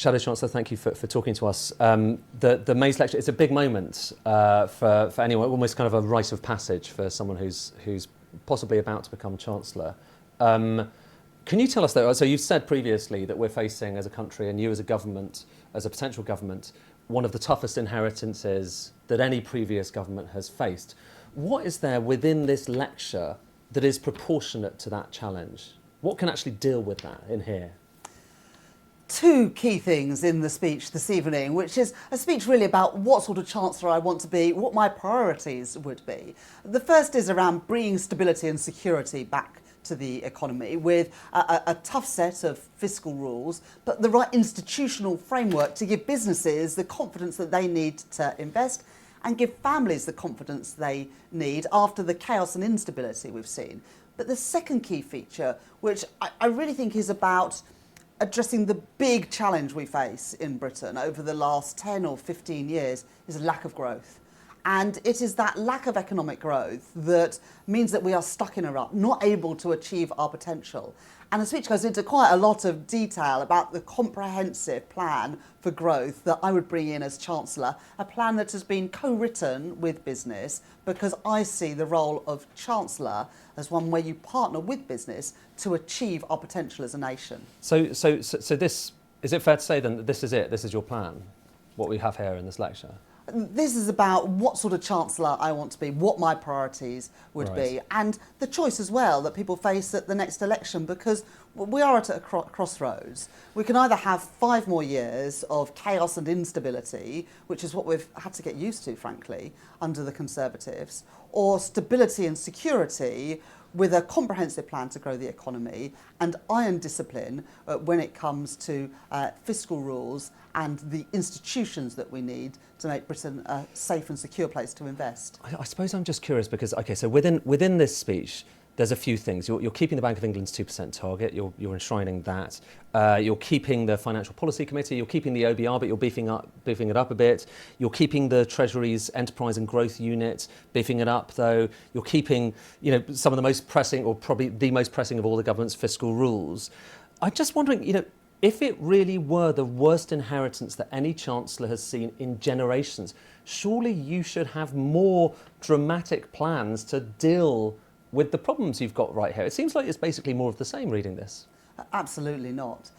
Shadow Chancellor, thank you for talking to us. The May's lecture is a big moment for anyone, almost kind of a rite of passage for someone who's possibly about to become Chancellor. Can you tell us, though, so you've said previously that we're facing as a country, and you as a government, as a potential government, one of the toughest inheritances that any previous government has faced. What is there within this lecture that is proportionate to that challenge? What can actually deal with that in here? Two key things in the speech this evening, which is a speech really about what sort of Chancellor I want to be, what my priorities would be. The first is around bringing stability and security back to the economy with a tough set of fiscal rules, but the right institutional framework to give businesses the confidence that they need to invest and give families the confidence they need after the chaos and instability we've seen. But the second key feature, which I really think is about addressing the big challenge we face in Britain over the last 10 or 15 years, is lack of growth. And it is that lack of economic growth that means that we are stuck in a rut, not able to achieve our potential. And the speech goes into quite a lot of detail about the comprehensive plan for growth that I would bring in as Chancellor, a plan that has been co-written with business, because I see the role of Chancellor as one where you partner with business to achieve our potential as a nation. So this, is it fair to say then that this is it, this is your plan, what we have here in this lecture? This is about what sort of Chancellor I want to be, what my priorities would be, and the choice as well that people face at the next election, because we are at a crossroads. We can either have 5 more years of chaos and instability, which is what we've had to get used to, frankly, under the Conservatives, or stability and security with a comprehensive plan to grow the economy and iron discipline when it comes to fiscal rules and the institutions that we need to make Britain a safe and secure place to invest. I suppose I'm just curious because, okay, so within this speech, there's a few things. You're keeping the Bank of England's 2% target, you're enshrining that. You're keeping the Financial Policy Committee, you're keeping the OBR, but you're beefing it up a bit. You're keeping the Treasury's Enterprise and Growth Unit, beefing it up though. You're keeping, some of the most pressing, or probably the most pressing of all the government's fiscal rules. I'm just wondering, if it really were the worst inheritance that any Chancellor has seen in generations, surely you should have more dramatic plans to deal with the problems you've got right here. It seems like it's basically more of the same reading this. Absolutely not.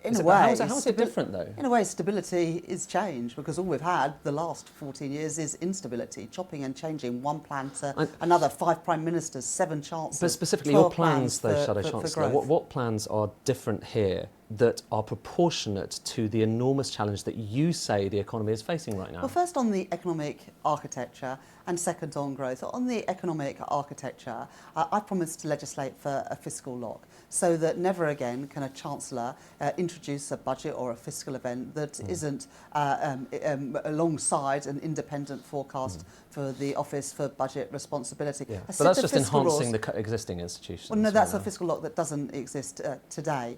In a way, how is it different though? In a way, stability is change, because all we've had the last 14 years is instability, chopping and changing one plan to another, 5 prime ministers, 7 chancellors. But specifically your plans though, Shadow Chancellor, what plans are different here that are proportionate to the enormous challenge that you say the economy is facing right now? Well, first on the economic architecture and second on growth. On the economic architecture, I promised to legislate for a fiscal lock so that never again can a Chancellor introduce a budget or a fiscal event that isn't alongside an independent forecast for the Office for Budget Responsibility. Yeah. But that's just enhancing the existing institutions. Well, no, that's a fiscal lock that doesn't exist today.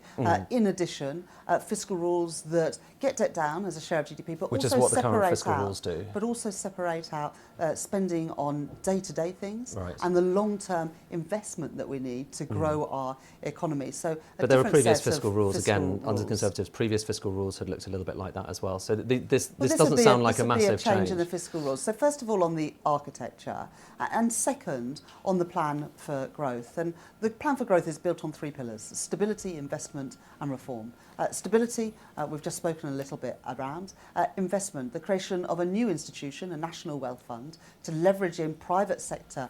In addition, fiscal rules that get debt down as a share of GDP, but which also is what the current separate fiscal out, rules do. but also separate out spending on day-to-day things Right. and the long-term investment that we need to grow our economy. So, but there were previous fiscal rules again under the Conservatives. Previous fiscal rules had looked a little bit like that as well. So this doesn't sound like a massive change in the fiscal rules. So first of all, on the architecture, and second on the plan for growth. And the plan for growth is built on 3 pillars: stability, investment, and reform. Stability, we've just spoken a little bit around. Investment, the creation of a new institution, a national wealth fund, to leverage in private sector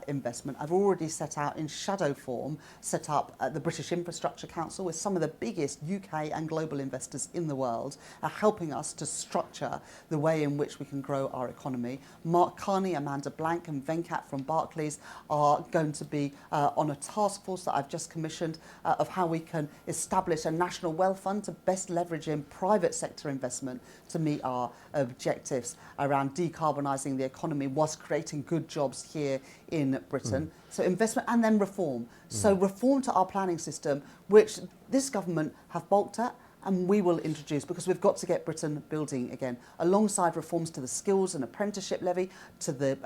investment. I've already set out in shadow form, set up the British Infrastructure Council with some of the biggest UK and global investors in the world, helping us to structure the way in which we can grow our economy. Mark Carney, Amanda Blank and Venkat from Barclays are going to be on a task force that I've just commissioned of how we can establish a national wealth fund to best leverage in private sector investment to meet our objectives around decarbonising the economy whilst creating good jobs here in Britain. So investment and then reform. So reform to our planning system, which this government have balked at, and we will introduce, because we've got to get Britain building again, alongside reforms to the skills and apprenticeship levy, to the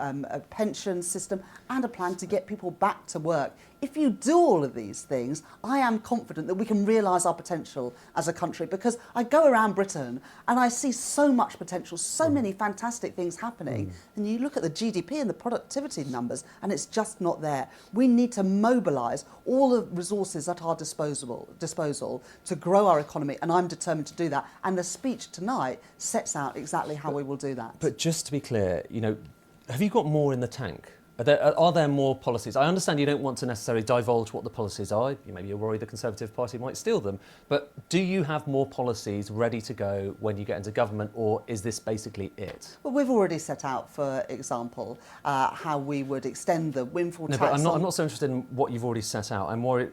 pension system, and a plan to get people back to work if you do all of these things, I am confident that we can realise our potential as a country, because I go around Britain and I see so much potential, so many fantastic things happening, and you look at the GDP and the productivity numbers and it's just not there. We need to mobilise all the resources at our disposal to grow our economy, and I'm determined to do that, and the speech tonight sets out exactly how we will do that. But just to be clear, have you got more in the tank? Are there more policies? I understand you don't want to necessarily divulge what the policies are. Maybe you're worried the Conservative Party might steal them. But do you have more policies ready to go when you get into government, or is this basically it? Well, we've already set out, for example, how we would extend the windfall tax. But I'm not so interested in what you've already set out. I'm more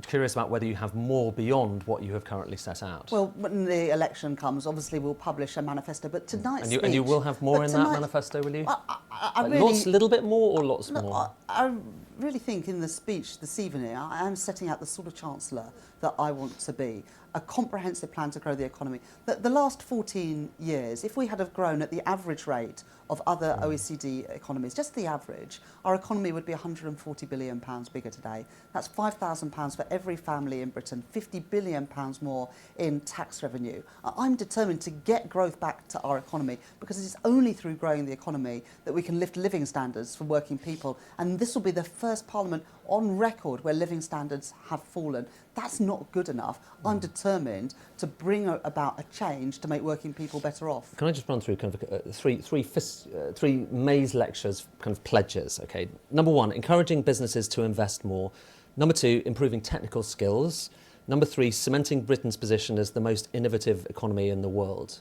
curious about whether you have more beyond what you have currently set out. Well, when the election comes, obviously we'll publish a manifesto. But tonight's speech... And you will have more in that manifesto, will you? I really, a little bit more, or lots more? I really think in the speech this evening I am setting out the sort of Chancellor that I want to be. A comprehensive plan to grow the economy. The last 14 years, if we had have grown at the average rate of other OECD economies, just the average, our economy would be £140 billion bigger today. That's £5,000 for every family in Britain, £50 billion more in tax revenue. I'm determined to get growth back to our economy, because it's only through growing the economy that we can lift living standards for working people. And this will be the first Parliament on record where living standards have fallen. That's not good enough. I'm determined to bring about a change to make working people better off. Can I just run through kind of three May's lectures kind of pledges? Okay. Number one, encouraging businesses to invest more. Number two, improving technical skills. Number three, cementing Britain's position as the most innovative economy in the world.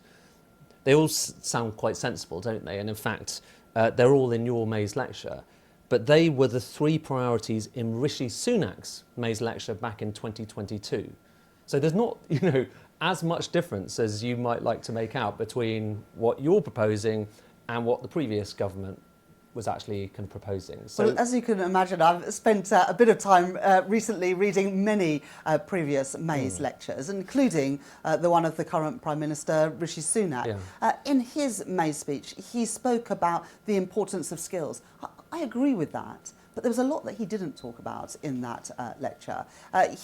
They all sound quite sensible, don't they? And in fact, they're all in your May's lecture. But they were the three priorities in Rishi Sunak's May's lecture back in 2022. So there's not, as much difference as you might like to make out between what you're proposing and what the previous government was actually kind of proposing. So, well, as you can imagine, I've spent a bit of time recently reading many previous May's lectures, including the one of the current Prime Minister, Rishi Sunak. Yeah. In his May speech, he spoke about the importance of skills. I agree with that, but there was a lot that he didn't talk about in that lecture.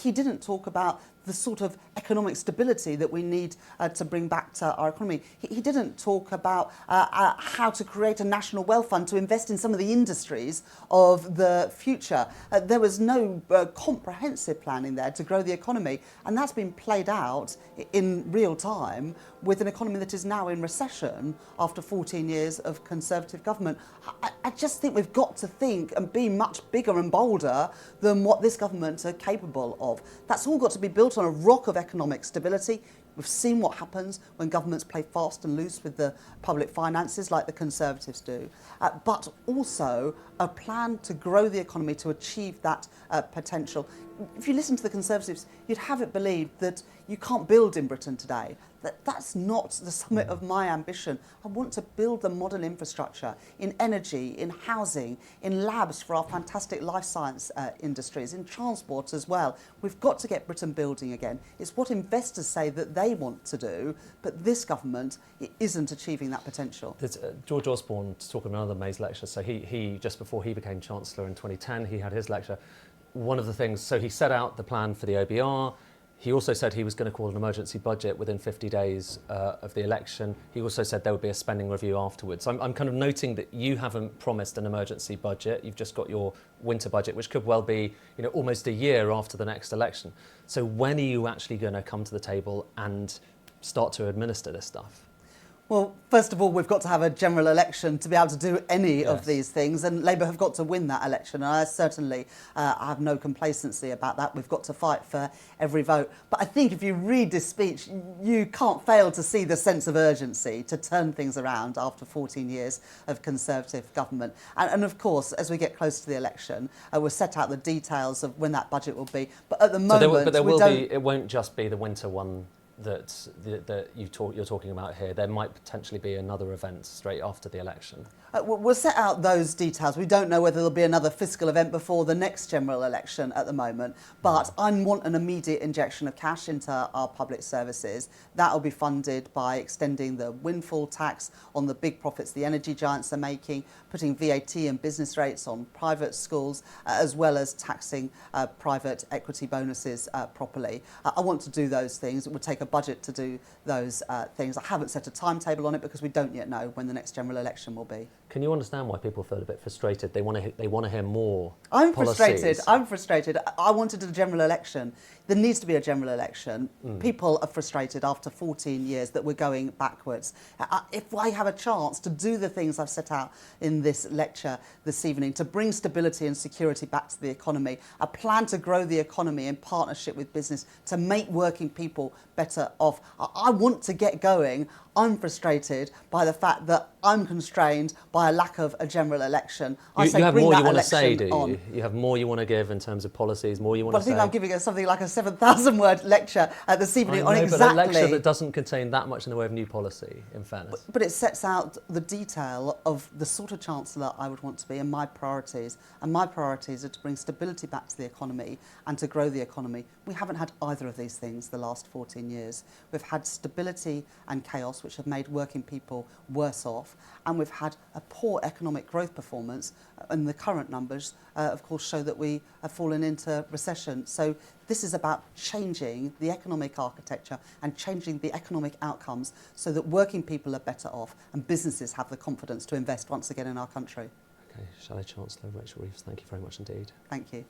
He didn't talk about the sort of economic stability that we need to bring back to our economy. He didn't talk about how to create a national wealth fund to invest in some of the industries of the future. There was no comprehensive plan in there to grow the economy, and that's been played out in real time with an economy that is now in recession after 14 years of Conservative government. I just think we've got to think and be much bigger and bolder than what this government are capable of. That's all got to be built on a rock of economic stability. We've seen what happens when governments play fast and loose with the public finances like the Conservatives do, but also a plan to grow the economy to achieve that potential. If you listen to the Conservatives, you'd have it believed that you can't build in Britain today. That's not the summit of my ambition. I want to build the modern infrastructure in energy, in housing, in labs for our fantastic life science industries, in transport as well. We've got to get Britain building again. It's what investors say that they want to do, but this government isn't achieving that potential. George Osborne, to talk about another May's lecture, so he just before he became Chancellor in 2010, he had his lecture. One of the things, so he set out the plan for the OBR. He also said he was going to call an emergency budget within 50 days of the election. He also said there would be a spending review afterwards. I'm kind of noting that you haven't promised an emergency budget. You've just got your winter budget, which could well be, almost a year after the next election. So when are you actually going to come to the table and start to administer this stuff? Well, first of all, we've got to have a general election to be able to do any of these things, and Labour have got to win that election, and I certainly have no complacency about that. We've got to fight for every vote. But I think if you read this speech, you can't fail to see the sense of urgency to turn things around after 14 years of Conservative government. And of course, as we get close to the election, we'll set out the details of when that budget will be. But at the moment, it won't just be the winter one. that you're talking about here, there might potentially be another event straight after the election? We'll set out those details. We don't know whether there'll be another fiscal event before the next general election at the moment, but I want an immediate injection of cash into our public services. That will be funded by extending the windfall tax on the big profits the energy giants are making, putting VAT and business rates on private schools, as well as taxing private equity bonuses properly. I want to do those things. It would take a budget to do those things. I haven't set a timetable on it because we don't yet know when the next general election will be. Can you understand why people feel a bit frustrated? They want to hear more. I'm policies. frustrated. I wanted a general election. There needs to be a general election. People are frustrated after 14 years that we're going backwards. If I have a chance to do the things I've set out in this lecture this evening, to bring stability and security back to the economy, a plan to grow the economy in partnership with business, to make working people better off, I want to get going. I'm frustrated by the fact that I'm constrained by a lack of a general election. You have more you want to say, do you? You have more you want to give in terms of policies, more you want to say? I think I'm giving something like a 7,000-word lecture this evening on exactly... but a lecture that doesn't contain that much in the way of new policy, in fairness. But it sets out the detail of the sort of Chancellor I would want to be and my priorities. And my priorities are to bring stability back to the economy and to grow the economy. We haven't had either of these things the last 14 years. We've had stability and chaos, which have made working people worse off, and we've had a poor economic growth performance, and the current numbers of course show that we have fallen into recession. So this is about changing the economic architecture and changing the economic outcomes so that working people are better off and businesses have the confidence to invest once again in our country. Okay, Chancellor Rachel Reeves, thank you very much indeed. Thank you.